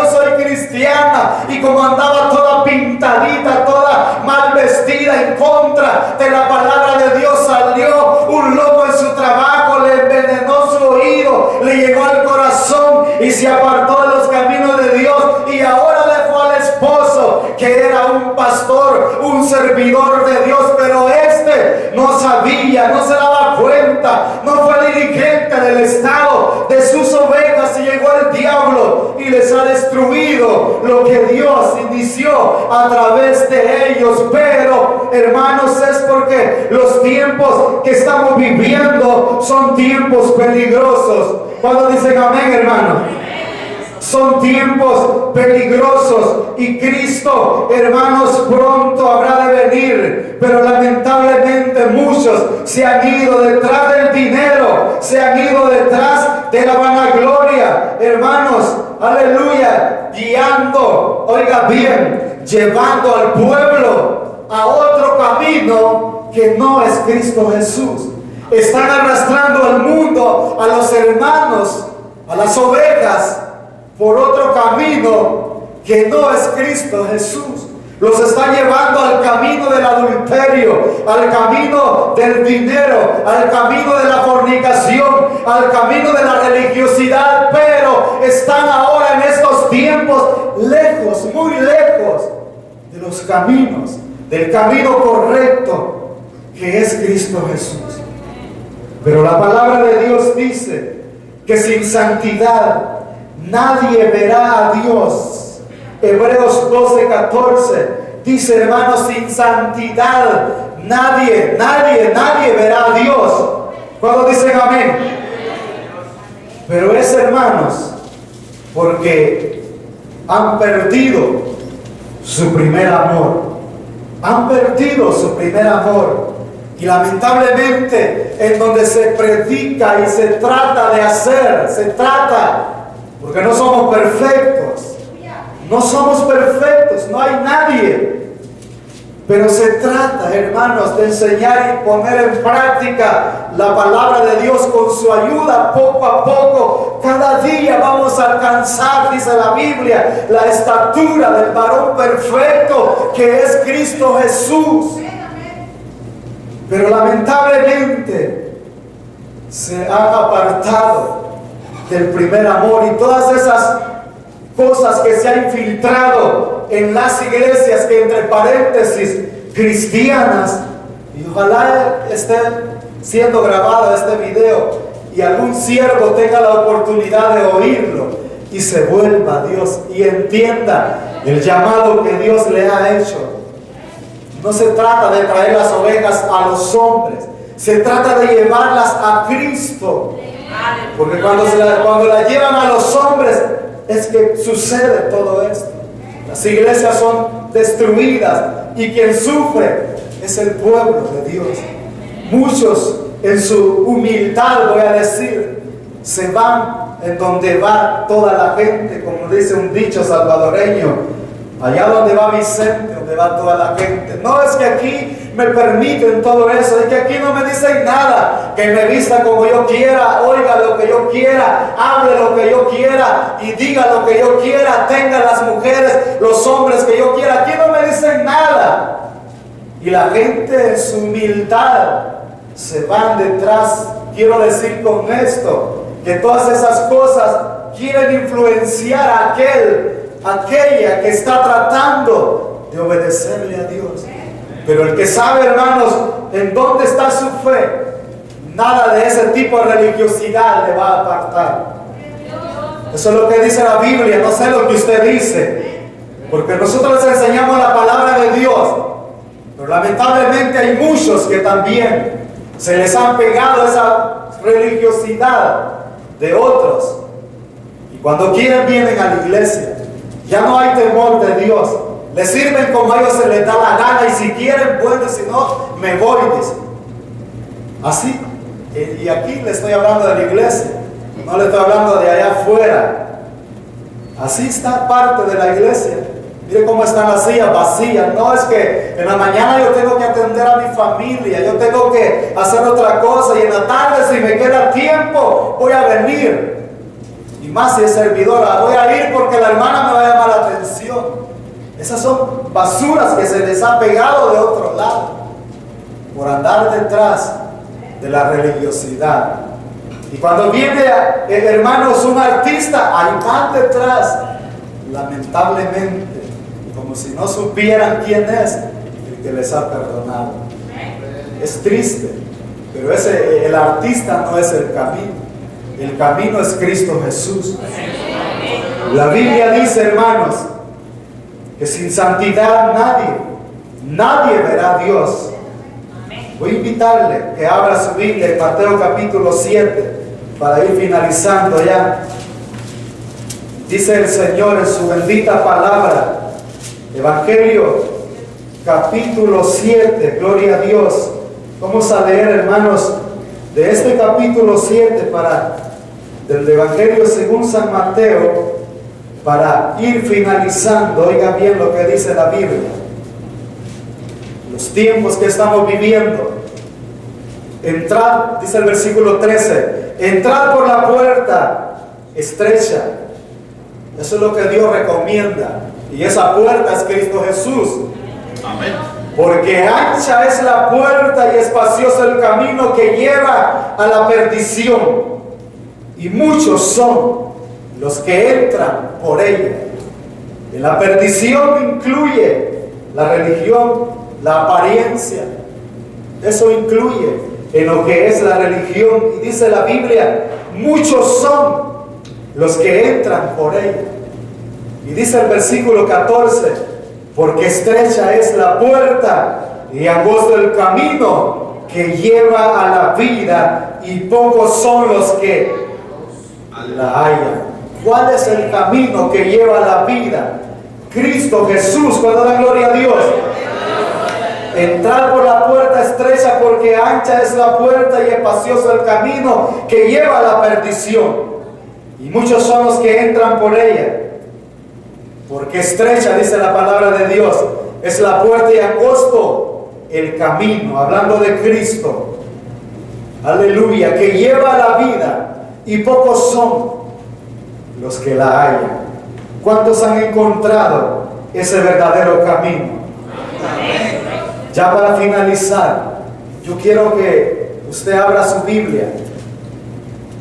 y como andaba toda pintadita, toda mal vestida en contra de la palabra de Dios, salió un loco en su trabajo, le envenenó su oído, le llegó al corazón y se apartó de los caminos de Dios, y ahora le fue al esposo que era un pastor, un servidor de Dios, pero este no sabía, no se daba cuenta, no fue diligente del estado de sus ovejas, y llegó el diablo y les ha destruido lo que Dios inició a través de ellos. Pero, hermanos, es porque los tiempos que estamos viviendo son tiempos peligrosos. ¿Cuándo dicen amén, hermanos? Son tiempos peligrosos y Cristo, hermanos, pronto habrá de venir. Pero lamentablemente muchos se han ido detrás del dinero, se han ido detrás de la vanagloria, hermanos, aleluya, guiando, oiga bien, llevando al pueblo a otro camino que no es Cristo Jesús. Están arrastrando al mundo, a los hermanos, a las ovejas, por otro camino que no es Cristo Jesús. Los está llevando al camino del adulterio, al camino del dinero, al camino de la fornicación, al camino de la religiosidad, pero están ahora en estos tiempos lejos, muy lejos de los caminos, del camino correcto que es Cristo Jesús. Pero la palabra de Dios dice que sin santidad nadie verá a Dios. Hebreos 12:14 dice, hermanos, sin santidad nadie verá a Dios. ¿Cuándo dicen amén? Pero es, hermanos, porque han perdido su primer amor. Han perdido su primer amor. Y lamentablemente en donde se predica y se trata de hacer, porque no somos perfectos. No somos perfectos, no hay nadie. Pero se trata, hermanos, de enseñar y poner en práctica la palabra de Dios con su ayuda poco a poco. Cada día vamos a alcanzar, dice la Biblia, la estatura del varón perfecto que es Cristo Jesús. Pero lamentablemente se han apartado del primer amor y todas esas cosas que se han infiltrado en las iglesias, que entre paréntesis cristianas, y ojalá esté siendo grabado este video y algún siervo tenga la oportunidad de oírlo y se vuelva a Dios y entienda el llamado que Dios le ha hecho. No se trata de traer las ovejas a los hombres, se trata de llevarlas a Cristo, porque cuando la llevan a los hombres es que sucede todo esto. Las iglesias son destruidas y quien sufre es el pueblo de Dios. Muchos en su humildad, voy a decir, se van en donde va toda la gente, como dice un dicho salvadoreño, allá donde va Vicente, donde va toda la gente. No es que aquí me permiten todo eso, es que aquí no me dicen nada, que me vista como yo quiera, oiga lo que yo quiera, hable lo que yo quiera y diga lo que yo quiera, tenga las mujeres, los hombres que yo quiera. Aquí no me dicen nada. Y la gente en su humildad se van detrás. Quiero decir con esto que todas esas cosas quieren influenciar a aquella que está tratando de obedecerle a Dios. Pero el que sabe, hermanos, en dónde está su fe, nada de ese tipo de religiosidad le va a apartar. Eso es lo que dice la Biblia, no sé lo que usted dice, porque nosotros les enseñamos la palabra de Dios, pero lamentablemente hay muchos que también se les han pegado esa religiosidad de otros, y cuando quieren vienen a la iglesia. Ya no hay temor de Dios. Le sirven como a ellos se les da la gana y si quieren, bueno, si no, me voy, dice. Así. Y aquí le estoy hablando de la iglesia. No le estoy hablando de allá afuera. Así está parte de la iglesia. Mire cómo están las sillas vacías. No es que en la mañana yo tengo que atender a mi familia, yo tengo que hacer otra cosa y en la tarde si me queda tiempo voy a venir. Y más si es servidora, voy a ir porque la hermana me va a llamar la atención. Esas son basuras que se les ha pegado de otro lado por andar detrás de la religiosidad. Y cuando viene, hermanos, un artista, ahí van detrás, lamentablemente, como si no supieran quién es el que les ha perdonado. Es triste, pero el artista no es el camino. El camino es Cristo Jesús. La Biblia dice, hermanos, que sin santidad nadie verá a Dios. Voy a invitarle que abra su Biblia en Mateo capítulo 7 para ir finalizando ya. Dice el Señor en su bendita palabra, Evangelio capítulo 7, gloria a Dios. Vamos a leer, hermanos, de este capítulo 7 del Evangelio según San Mateo, para ir finalizando. Oiga bien lo que dice la Biblia. Los tiempos que estamos viviendo. Entrad, dice el versículo 13, entrad por la puerta estrecha. Eso es lo que Dios recomienda. Y esa puerta es Cristo Jesús. Amén. Porque ancha es la puerta y espacioso el camino que lleva a la perdición, y muchos son los que entran por ella. Y la perdición incluye la religión, la apariencia. Eso incluye en lo que es la religión. Y dice la Biblia, muchos son los que entran por ella. Y dice el versículo 14, porque estrecha es la puerta y angosto el camino que lleva a la vida, y pocos son los que la hallan. ¿Cuál es el camino que lleva a la vida? Cristo Jesús. Cuando da gloria a Dios. Entrar por la puerta estrecha, porque ancha es la puerta y espacioso el camino que lleva a la perdición, y muchos son los que entran por ella. Porque estrecha, dice la palabra de Dios, es la puerta y angosto el camino, hablando de Cristo, aleluya, que lleva a la vida, y pocos son los que la hallan. ¿Cuántos han encontrado ese verdadero camino? Ya para finalizar, yo quiero que usted abra su Biblia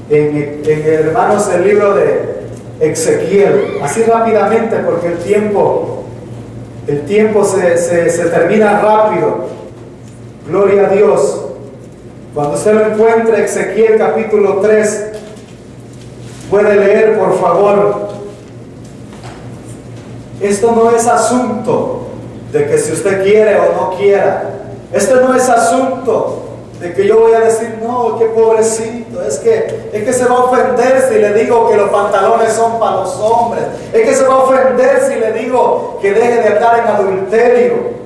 en hermanos, el libro de Ezequiel, así rápidamente, porque el tiempo se termina rápido. Gloria a Dios. Cuando usted lo encuentre, Ezequiel capítulo 3, puede leer, por favor. Esto no es asunto de que si usted quiere o no quiera. Este no es asunto de que yo voy a decir, no, qué pobrecito, es que se va a ofender si le digo que los pantalones son para los hombres, es que se va a ofender si le digo que deje de andar en adulterio,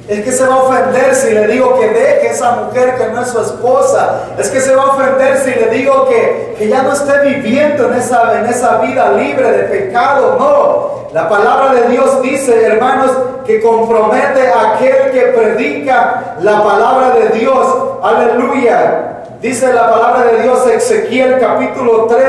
es que se va a ofender si le digo que deje esa mujer que no es su esposa, es que se va a ofender si le digo que ya no esté viviendo en esa vida libre de pecado. No, la palabra de Dios dice, hermanos, que compromete a aquel que predica la palabra de Dios. Aleluya. Dice la palabra de Dios, Ezequiel capítulo 3,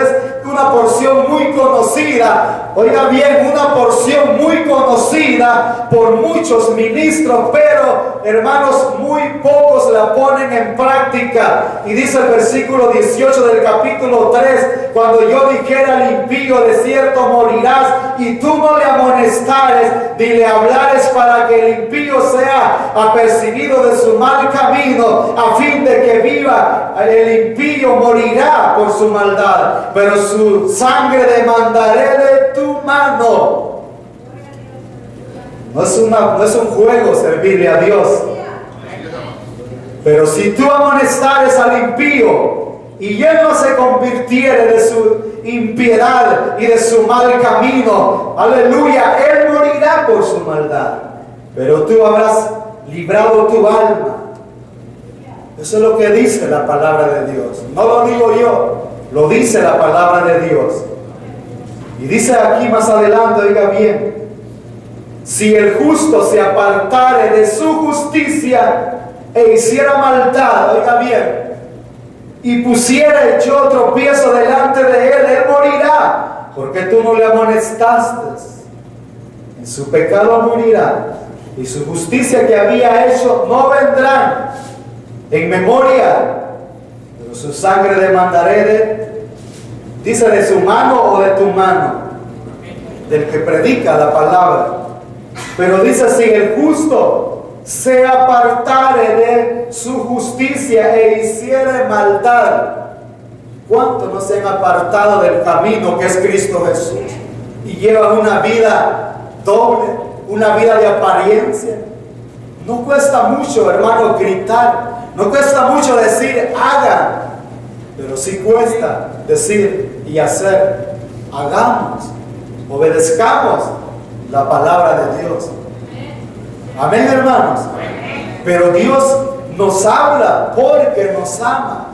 una porción muy conocida. Oiga bien, una porción muy conocida por muchos ministros, pero hermanos, muy pocos la ponen en práctica. Y dice el versículo 18 del capítulo 3, cuando yo dijera al impío, de cierto morirás, y tú no le amonestares ni le hablares, para que el impío sea apercibido de su mal camino, a fin de que viva. El impío morirá por su maldad, pero su sangre demandaré de tu mano. No es un juego servirle a Dios. Pero si tú amonestares al impío y él no se convirtiere de su impiedad y de su mal camino, aleluya, él morirá por su maldad, pero tú habrás librado tu alma. Eso es lo que dice la palabra de Dios. No lo digo yo, lo dice la palabra de Dios. Y dice aquí más adelante, oiga bien, si el justo se apartare de su justicia e hiciera maldad, oiga bien, y pusiera yo tropiezo delante de él morirá, porque tú no le amonestaste. En su pecado morirá, y su justicia que había hecho no vendrán en memoria, pero su sangre demandaré dice, de su mano o de tu mano, del que predica la palabra. Pero dice, si el justo se apartare de su justicia e hiciere maldad. ¿Cuántos no se han apartado del camino que es Cristo Jesús y llevan una vida doble, una vida de apariencia? No cuesta mucho, hermano, gritar. No cuesta mucho decir, hagan, pero sí cuesta decir y hacer. hagamos, obedezcamos la palabra de Dios. Amén, hermanos. Pero Dios nos habla porque nos ama.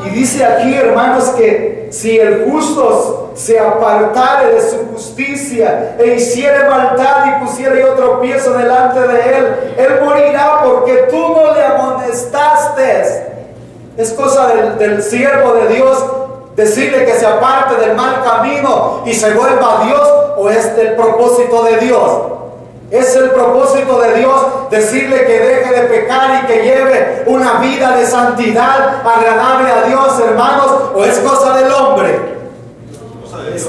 Y dice aquí, hermanos, que si el justo se apartare de su justicia e hiciere maldad y pusiere otro tropiezo delante de él morirá porque tú no le amonestaste. Es cosa del siervo de Dios decirle que se aparte del mal camino y se vuelva a Dios, o es del propósito de Dios. Es el propósito de Dios decirle que deje de pecar y que lleve una vida de santidad agradable a Dios, hermanos, o es cosa del hombre.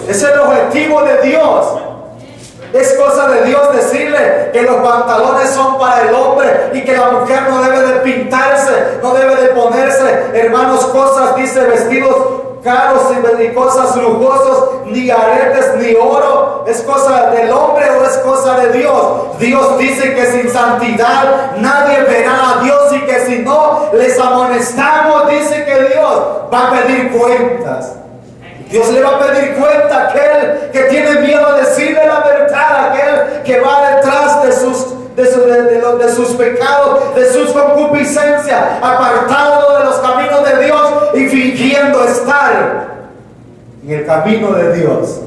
Es el objetivo de Dios. Es cosa de Dios decirle que los pantalones son para el hombre y que la mujer no debe de pintarse, no debe de ponerse, hermanos, cosas, dice, vestidos caros y cosas lujosos, ni aretes ni oro. ¿Es cosa del hombre o es cosa de Dios? Dios dice que sin santidad nadie verá a Dios, y que si no les amonestamos, dice que Dios va a pedir cuentas. Dios le va a pedir cuenta a aquel que tiene miedo de decirle la verdad, aquel que va detrás de sus pecados, de sus concupiscencias, apartado de los caminos de Dios y fingiendo estar en el camino de Dios.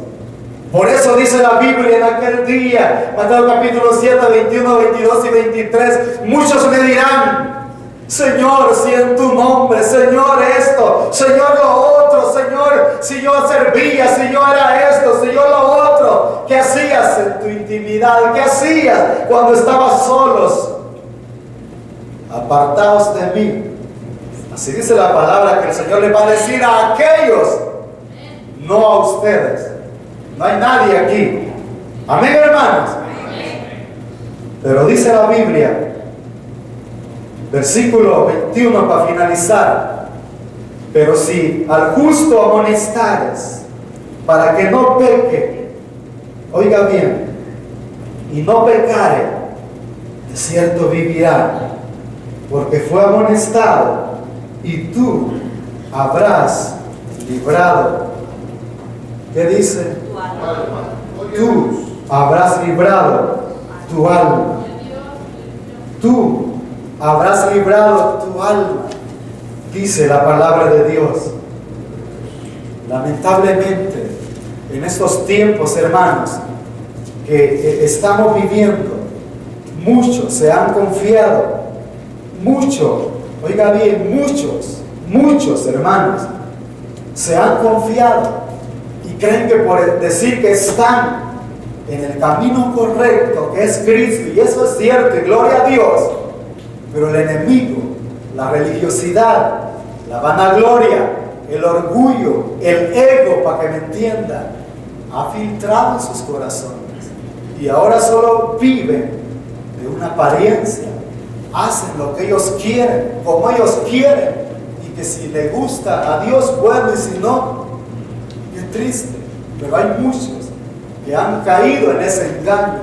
Por eso dice la Biblia en aquel día, Mateo capítulo 7, 21, 22 y 23, muchos me dirán: Señor, si en tu nombre, Señor esto, Señor lo otro, Señor, si yo servía, si yo era esto, si yo lo otro. ¿Qué hacías en tu intimidad? ¿Qué hacías cuando estabas solos? Apartaos de mí. Así dice la palabra que el Señor le va a decir a aquellos, no a ustedes. No hay nadie aquí. Amén, hermanos. Pero dice la Biblia, versículo 21 para finalizar: pero si al justo amonestares para que no peque, oiga bien, y no pecare, de cierto vivirá, porque fue amonestado, y tú habrás librado. ¿Qué dice? Tú habrás librado tu alma. Tú habrás librado tu alma, dice la palabra de Dios. Lamentablemente, en estos tiempos, hermanos, que estamos viviendo, muchos se han confiado, oiga bien, muchos hermanos se han confiado y creen que por decir que están en el camino correcto, que es Cristo, y eso es cierto, y gloria a Dios. Pero el enemigo, la religiosidad, la vanagloria, el orgullo, el ego, para que me entiendan, ha filtrado en sus corazones. Y ahora solo viven de una apariencia. Hacen lo que ellos quieren, como ellos quieren. Y que si le gusta a Dios, bueno, y si no, qué triste. Pero hay muchos que han caído en ese engaño.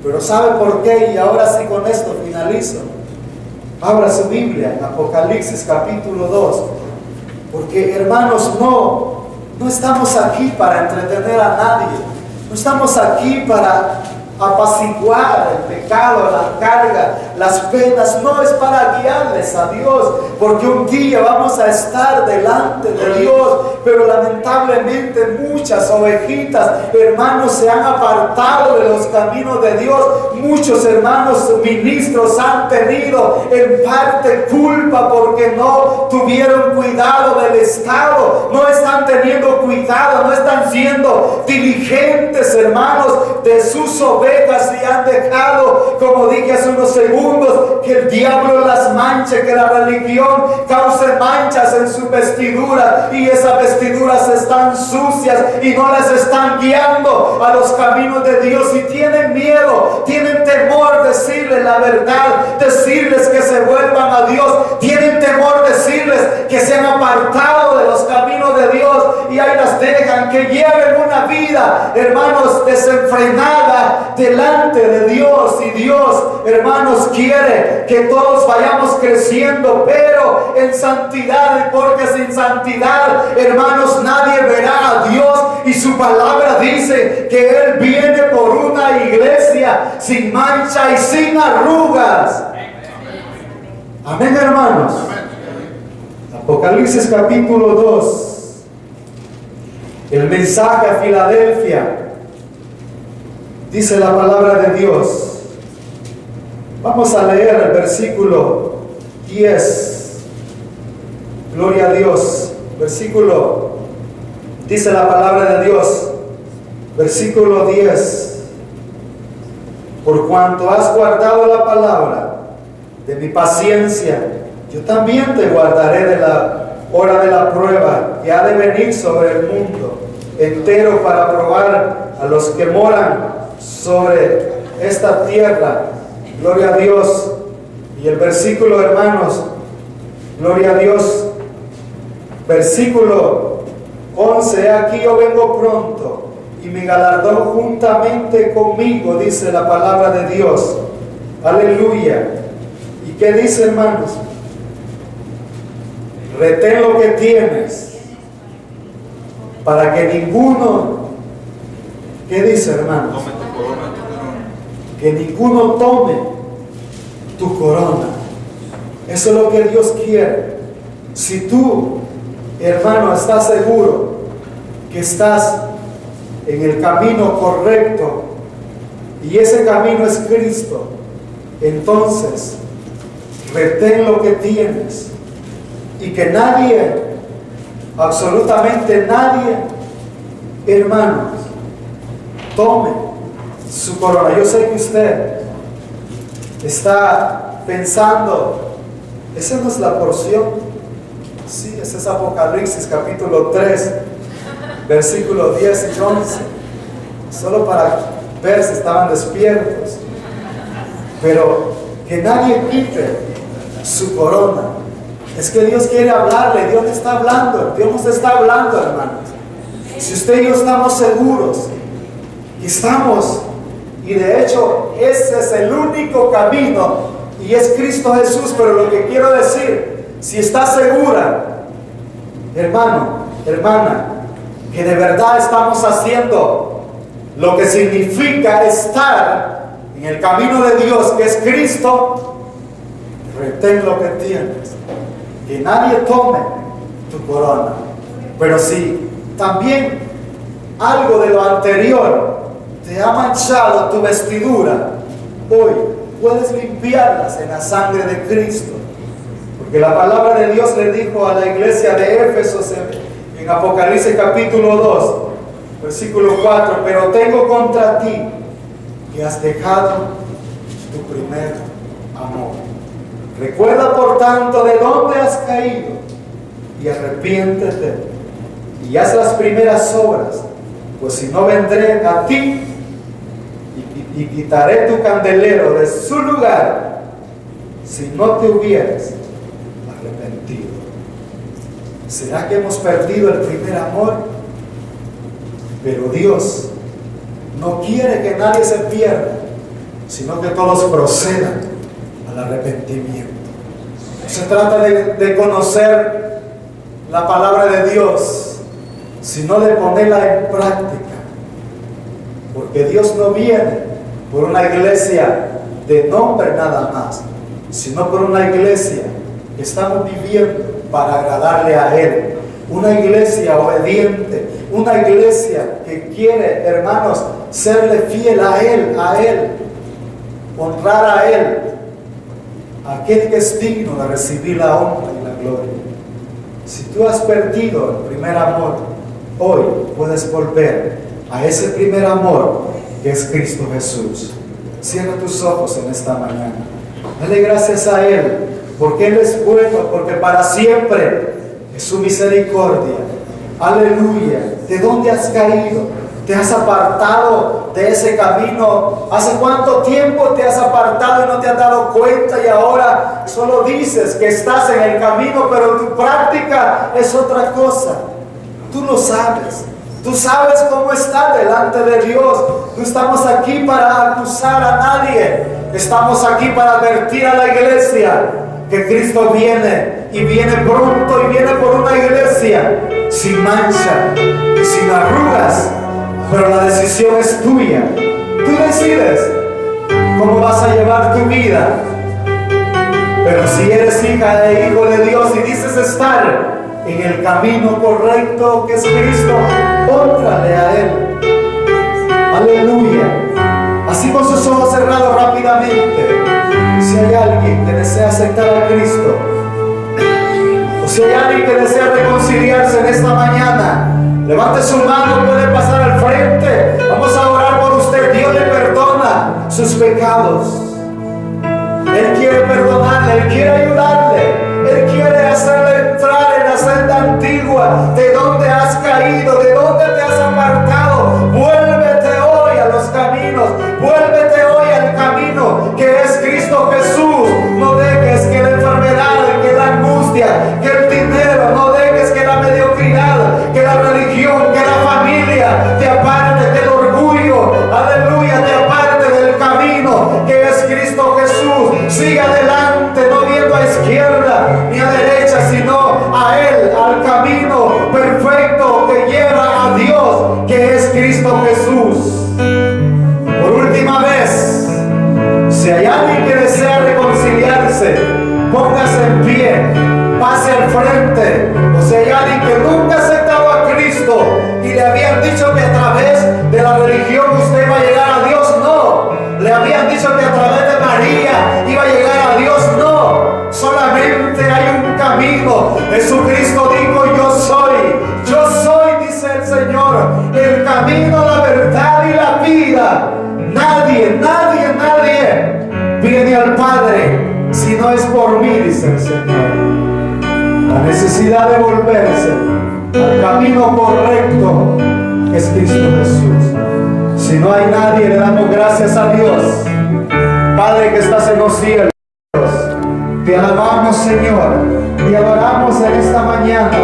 Pero ¿sabe por qué? Y ahora sí, con esto finalizo. Abra su Biblia en Apocalipsis capítulo 2, porque, hermanos, no estamos aquí para entretener a nadie, no estamos aquí para apaciguar el pecado, la carga, las penas, no, es para guiarles a Dios, porque un día vamos a estar delante de Dios. Pero lamentablemente muchas ovejitas, hermanos, se han apartado de los caminos de Dios. Muchos hermanos ministros han tenido en parte culpa porque no tuvieron cuidado del Estado, no están teniendo cuidado, no están siendo diligentes, hermanos, de sus ovejas, y han dejado, como dije hace unos segundos, que el diablo las manche, que la religión cause manchas en su vestidura, y esas vestiduras están sucias y no las están guiando a los caminos de Dios, y tienen miedo, tienen temor decirles la verdad, decirles que se vuelvan a Dios, tienen temor decirles que se han apartado de los caminos de Dios. Y y ahí las dejan, que lleven una vida, hermanos, desenfrenada delante de Dios. Y Dios, hermanos, quiere que todos vayamos creciendo, pero en santidad, porque sin santidad, hermanos, nadie verá a Dios. Y su palabra dice que Él viene por una iglesia sin mancha y sin arrugas. Amén, hermanos. Apocalipsis capítulo 2. El mensaje a Filadelfia. Dice la palabra de Dios. Vamos a leer el versículo 10. Gloria a Dios. Dice la palabra de Dios. Versículo 10. Por cuanto has guardado la palabra de mi paciencia, yo también te guardaré de la hora de la prueba que ha de venir sobre el mundo entero para probar a los que moran sobre esta tierra. Gloria a Dios. Y el versículo, hermanos, gloria a Dios, versículo 11: aquí yo vengo pronto, y mi galardón juntamente conmigo, dice la palabra de Dios. Aleluya. ¿Y qué dice, hermanos? Retén lo que tienes, para que ninguno, ¿qué dice, hermanos? Que ninguno tome tu corona. Eso es lo que Dios quiere. Si tú, hermano, estás seguro que estás en el camino correcto y ese camino es Cristo, entonces retén lo que tienes y que nadie, absolutamente nadie, hermanos, tome su corona. Yo sé que usted está pensando, esa no es la porción. Sí, ese es Apocalipsis capítulo 3, versículo 10 y 11, solo para ver si estaban despiertos. Pero que nadie quite su corona. Es que Dios quiere hablarle, Dios le está hablando, Dios nos está hablando, hermanos. Si usted y yo estamos seguros, y estamos, y de hecho ese es el único camino, y es Cristo Jesús. Pero lo que quiero decir, si está segura, hermano, hermana, que de verdad estamos haciendo lo que significa estar en el camino de Dios, que es Cristo, retén lo que tienes, que nadie tome tu corona. Pero si también algo de lo anterior te ha manchado tu vestidura, hoy puedes limpiarlas en la sangre de Cristo. Porque la palabra de Dios le dijo a la iglesia de Éfeso en Apocalipsis capítulo 2, versículo 4: pero tengo contra ti que has dejado tu primer amor. Recuerda por tanto de dónde has caído y arrepiéntete y haz las primeras obras, pues si no, vendré a ti y quitaré tu candelero de su lugar si no te hubieras arrepentido. ¿Será que hemos perdido el primer amor? Pero Dios no quiere que nadie se pierda, sino que todos procedan al arrepentimiento. No se trata de conocer la palabra de Dios, sino de ponerla en práctica. Porque Dios no viene por una iglesia de nombre nada más, sino por una iglesia que estamos viviendo para agradarle a Él. Una iglesia obediente, una iglesia que quiere, hermanos, serle fiel a Él, honrar a Él, aquel que es digno de recibir la honra y la gloria. Si tú has perdido el primer amor, hoy puedes volver a ese primer amor que es Cristo Jesús. Cierra tus ojos en esta mañana. Dale gracias a Él, porque Él es bueno, porque para siempre es su misericordia. Aleluya. ¿De dónde has caído? ¿Te has apartado de ese camino? ¿Hace cuánto tiempo te has apartado y no te has dado cuenta? Y ahora solo dices que estás en el camino, pero tu práctica es otra cosa. Tú lo sabes. Tú sabes cómo está delante de Dios. No estamos aquí para acusar a nadie. Estamos aquí para advertir a la iglesia que Cristo viene y viene pronto y viene por una iglesia sin mancha y sin arrugas. Pero la decisión es tuya. Tú decides cómo vas a llevar tu vida. Pero si eres hija e hijo de Dios y dices estar en el camino correcto que es Cristo, honrale a Él. Aleluya. Así con sus ojos cerrados rápidamente, si hay alguien que desea aceptar a Cristo, o si hay alguien que desea reconciliarse en esta mañana, levante su mano, puede pasar al frente. Vamos a orar por usted. Dios le perdona sus pecados. Él quiere perdonarle, Él quiere ayudarle, Él quiere hacerle entrar en la senda antigua. De donde has caído, de donde te has apartado, vuélvete hoy a los caminos, vuélvete hoy al camino que es Cristo Jesús. No dejes que la enfermedad, que la angustia, que el dinero, no dejes que la mediocridad, que la religión, que la familia te aparte del orgullo, aleluya, te aparte del camino que es Cristo Jesús. Sigue adelante, no viendo a izquierda ni a derecha, sino a Él, al camino perfecto que lleva a Dios, que es Cristo Jesús. Por última vez, si hay alguien que desea reconciliarse, póngase en pie, pase al frente. O si hay alguien que nunca ha aceptado a Cristo y le habían dicho que a través de la religión usted iba a llegar a Dios, no. Le habían dicho que a través de María iba a llegar a Dios, no. Solamente hay un camino. Jesucristo dijo: yo soy, dice el Señor, el camino, la verdad y la vida. Nadie viene al Padre si no es por mí, dice el Señor. La necesidad de volverse al camino correcto es Cristo Jesús. Si no hay nadie, le damos gracias a Dios. Padre que estás en los cielos, te alabamos, Señor, te adoramos en esta mañana,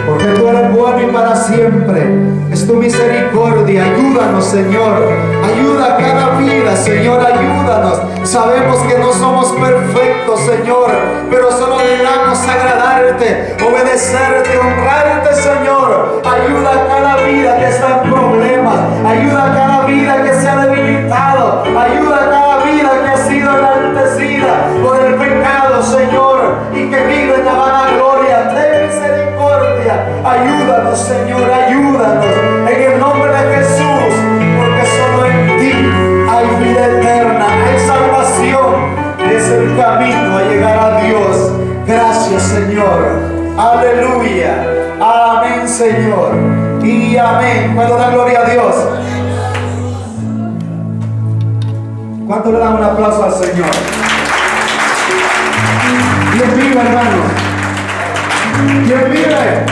porque tú eres bueno y para siempre es tu misericordia. Ayúdanos, Señor, ayuda a cada vida, Señor, ayúdanos. Sabemos que no somos perfectos, Señor, pero solo anhelamos agradarte, obedecerte, honrarte, Señor. Ayuda a cada vida que está en problemas, ayuda a cada vida que se ha debilitado, ayuda a cada vida que ha sido enaltecida por el pecado, Señor, y que vive en la vanagloria. Ten misericordia, ayúdanos, Señor, ayúdanos en el nombre de Jesús, porque solo en ti hay vida eterna, hay salvación, es el camino a llegar a Dios. Gracias, Señor, aleluya, amén, Señor, y amén. ¿Cuánto da gloria a Dios? ¿Cuánto le dan un aplauso al Señor? ¿Quién vive, hermano? ¿Quién vive?